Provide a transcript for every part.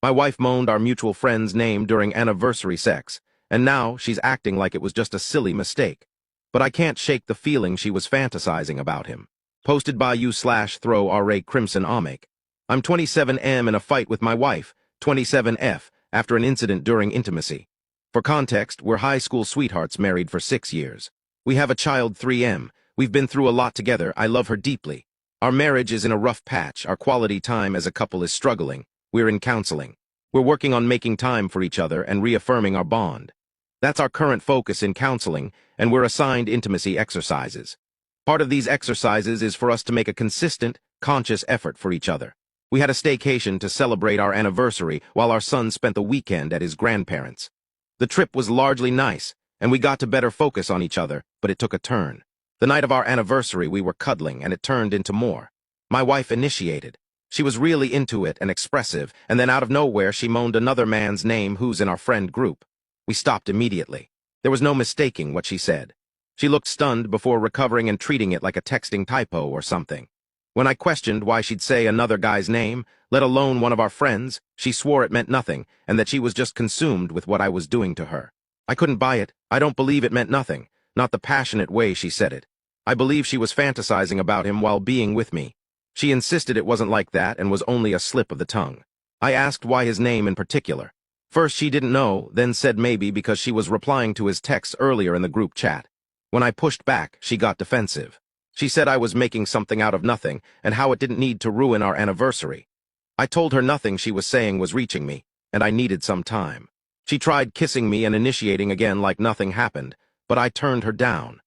My wife moaned our mutual friend's name during anniversary sex, and now she's acting like it was just a silly mistake. But I can't shake the feeling she was fantasizing about him. Posted by you/throw RA Crimson Amake. I'm 27M in a fight with my wife, 27F, after an incident during intimacy. For context, we're high school sweethearts married for 6 years. We have a child 3M. We've been through a lot together. I love her deeply. Our marriage is in a rough patch. Our quality time as a couple is struggling. We're in counseling. We're working on making time for each other and reaffirming our bond. That's our current focus in counseling, and we're assigned intimacy exercises. Part of these exercises is for us to make a consistent, conscious effort for each other. We had a staycation to celebrate our anniversary while our son spent the weekend at his grandparents'. The trip was largely nice, and we got to better focus on each other, but it took a turn. The night of our anniversary, we were cuddling, and it turned into more. My wife initiated. She was really into it and expressive, and then out of nowhere she moaned another man's name who's in our friend group. We stopped immediately. There was no mistaking what she said. She looked stunned before recovering and treating it like a texting typo or something. When I questioned why she'd say another guy's name, let alone one of our friends, she swore it meant nothing, and that she was just consumed with what I was doing to her. I couldn't buy it. I don't believe it meant nothing, not the passionate way she said it. I believe she was fantasizing about him while being with me. She insisted it wasn't like that and was only a slip of the tongue. I asked why his name in particular. First she didn't know, then said maybe because she was replying to his texts earlier in the group chat. When I pushed back, she got defensive. She said I was making something out of nothing and how it didn't need to ruin our anniversary. I told her nothing she was saying was reaching me, and I needed some time. She tried kissing me and initiating again like nothing happened, but I turned her down.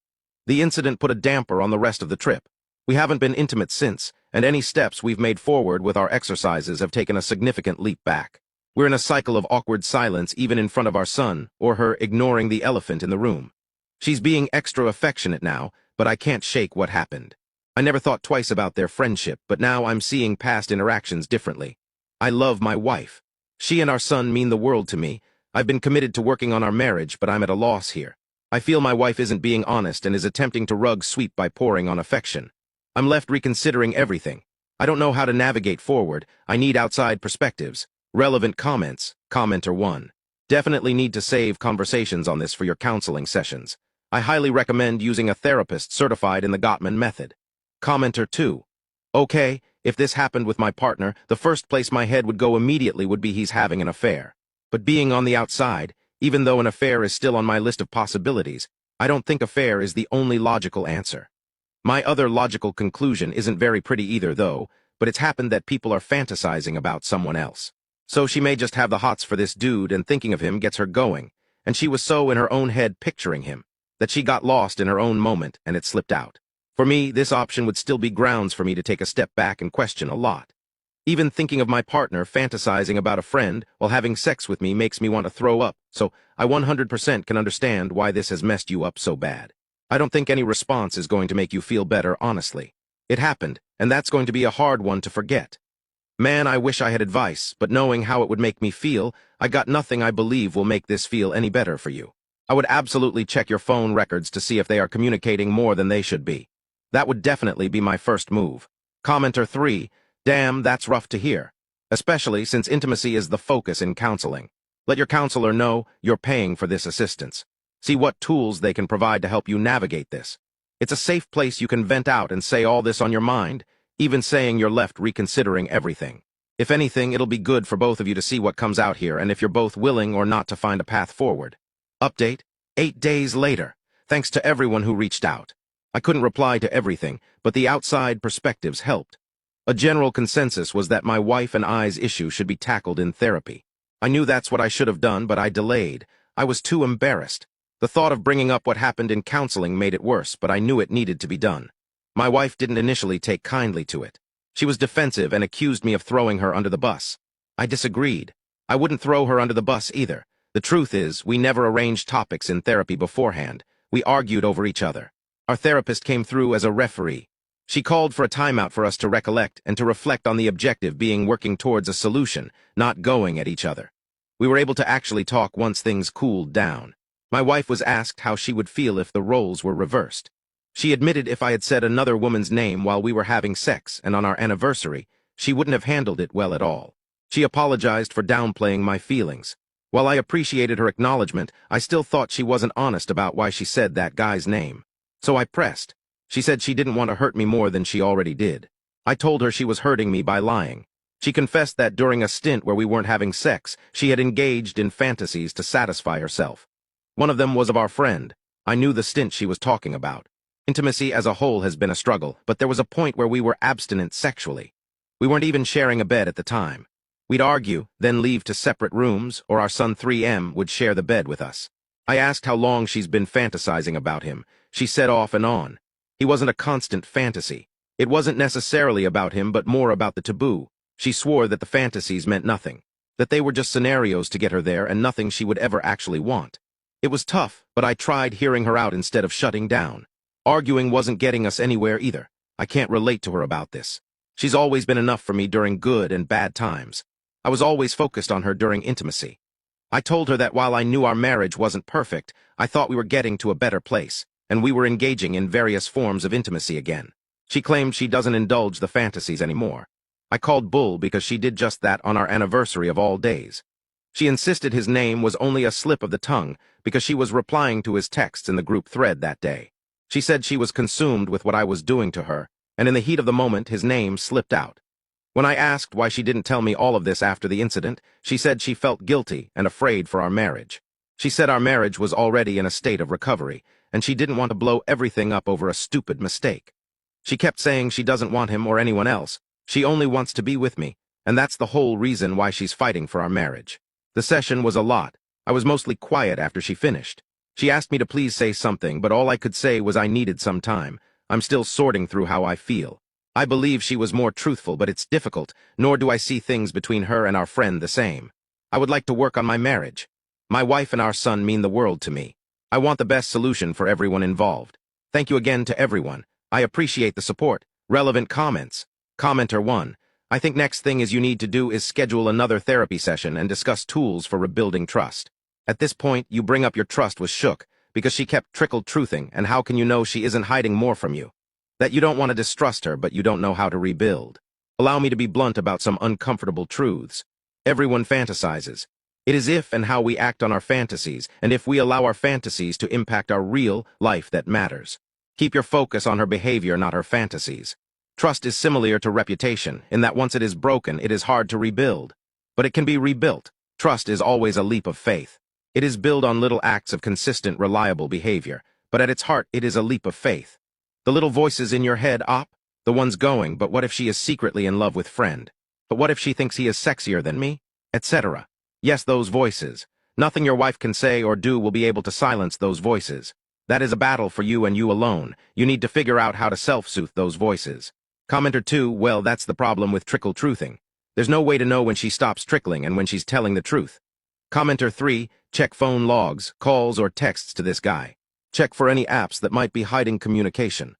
The incident put a damper on the rest of the trip. We haven't been intimate since, and any steps we've made forward with our exercises have taken a significant leap back. We're in a cycle of awkward silence even in front of our son, or her ignoring the elephant in the room. She's being extra affectionate now, but I can't shake what happened. I never thought twice about their friendship, but now I'm seeing past interactions differently. I love my wife. She and our son mean the world to me. I've been committed to working on our marriage, but I'm at a loss here. I feel my wife isn't being honest and is attempting to rug sweep by pouring on affection. I'm left reconsidering everything. I don't know how to navigate forward. I need outside perspectives. Relevant comments. Commenter 1. Definitely need to save conversations on this for your counseling sessions. I highly recommend using a therapist certified in the Gottman method. Commenter 2. Okay, if this happened with my partner, the first place my head would go immediately would be he's having an affair. But being on the outside, even though an affair is still on my list of possibilities, I don't think affair is the only logical answer. My other logical conclusion isn't very pretty either though, but it's happened that people are fantasizing about someone else. So she may just have the hots for this dude and thinking of him gets her going, and she was so in her own head picturing him, that she got lost in her own moment and it slipped out. For me, this option would still be grounds for me to take a step back and question a lot. Even thinking of my partner fantasizing about a friend while having sex with me makes me want to throw up, so I 100% can understand why this has messed you up so bad. I don't think any response is going to make you feel better, honestly. It happened, and that's going to be a hard one to forget. Man, I wish I had advice, but knowing how it would make me feel, I got nothing I believe will make this feel any better for you. I would absolutely check your phone records to see if they are communicating more than they should be. That would definitely be my first move. Commenter 3. Damn, that's rough to hear. Especially since intimacy is the focus in counseling. Let your counselor know you're paying for this assistance. See what tools they can provide to help you navigate this. It's a safe place you can vent out and say all this on your mind, even saying you're left reconsidering everything. If anything, it'll be good for both of you to see what comes out here and if you're both willing or not to find a path forward. Update: 8 days later. Thanks to everyone who reached out. I couldn't reply to everything, but the outside perspectives helped. A general consensus was that my wife and I's issue should be tackled in therapy. I knew that's what I should have done, but I delayed. I was too embarrassed. The thought of bringing up what happened in counseling made it worse, but I knew it needed to be done. My wife didn't initially take kindly to it. She was defensive and accused me of throwing her under the bus. I disagreed. I wouldn't throw her under the bus either. The truth is, we never arranged topics in therapy beforehand. We argued over each other. Our therapist came through as a referee. She called for a timeout for us to recollect and to reflect on the objective being working towards a solution, not going at each other. We were able to actually talk once things cooled down. My wife was asked how she would feel if the roles were reversed. She admitted if I had said another woman's name while we were having sex and on our anniversary, she wouldn't have handled it well at all. She apologized for downplaying my feelings. While I appreciated her acknowledgement, I still thought she wasn't honest about why she said that guy's name. So I pressed. She said she didn't want to hurt me more than she already did. I told her she was hurting me by lying. She confessed that during a stint where we weren't having sex, she had engaged in fantasies to satisfy herself. One of them was of our friend. I knew the stint she was talking about. Intimacy as a whole has been a struggle, but there was a point where we were abstinent sexually. We weren't even sharing a bed at the time. We'd argue, then leave to separate rooms, or our son 3M would share the bed with us. I asked how long she's been fantasizing about him. She said off and on. He wasn't a constant fantasy. It wasn't necessarily about him, but more about the taboo. She swore that the fantasies meant nothing, that they were just scenarios to get her there and nothing she would ever actually want. It was tough, but I tried hearing her out instead of shutting down. Arguing wasn't getting us anywhere either. I can't relate to her about this. She's always been enough for me during good and bad times. I was always focused on her during intimacy. I told her that while I knew our marriage wasn't perfect, I thought we were getting to a better place, and we were engaging in various forms of intimacy again. She claimed she doesn't indulge the fantasies anymore. I called bull because she did just that on our anniversary of all days. She insisted his name was only a slip of the tongue because she was replying to his texts in the group thread that day. She said she was consumed with what I was doing to her, and in the heat of the moment his name slipped out. When I asked why she didn't tell me all of this after the incident, she said she felt guilty and afraid for our marriage. She said our marriage was already in a state of recovery, and she didn't want to blow everything up over a stupid mistake. She kept saying she doesn't want him or anyone else. She only wants to be with me, and that's the whole reason why she's fighting for our marriage. The session was a lot. I was mostly quiet after she finished. She asked me to please say something, but all I could say was I needed some time. I'm still sorting through how I feel. I believe she was more truthful, but it's difficult, nor do I see things between her and our friend the same. I would like to work on my marriage. My wife and our son mean the world to me. I want the best solution for everyone involved. Thank you again to everyone. I appreciate the support. Relevant comments. Commenter 1. I think next thing is you need to do is schedule another therapy session and discuss tools for rebuilding trust. At this point, you bring up your trust was shook because she kept trickle-truthing, and how can you know she isn't hiding more from you? That you don't want to distrust her, but you don't know how to rebuild. Allow me to be blunt about some uncomfortable truths. Everyone fantasizes. It is if and how we act on our fantasies, and if we allow our fantasies to impact our real life that matters. Keep your focus on her behavior, not her fantasies. Trust is similar to reputation, in that once it is broken, it is hard to rebuild. But it can be rebuilt. Trust is always a leap of faith. It is built on little acts of consistent, reliable behavior, but at its heart, it is a leap of faith. The little voices in your head, the ones going, but what if she is secretly in love with friend? But what if she thinks he is sexier than me? Etc. Yes, those voices. Nothing your wife can say or do will be able to silence those voices. That is a battle for you and you alone. You need to figure out how to self-soothe those voices. Commenter 2, well, that's the problem with trickle-truthing. There's no way to know when she stops trickling and when she's telling the truth. Commenter 3, check phone logs, calls, or texts to this guy. Check for any apps that might be hiding communication.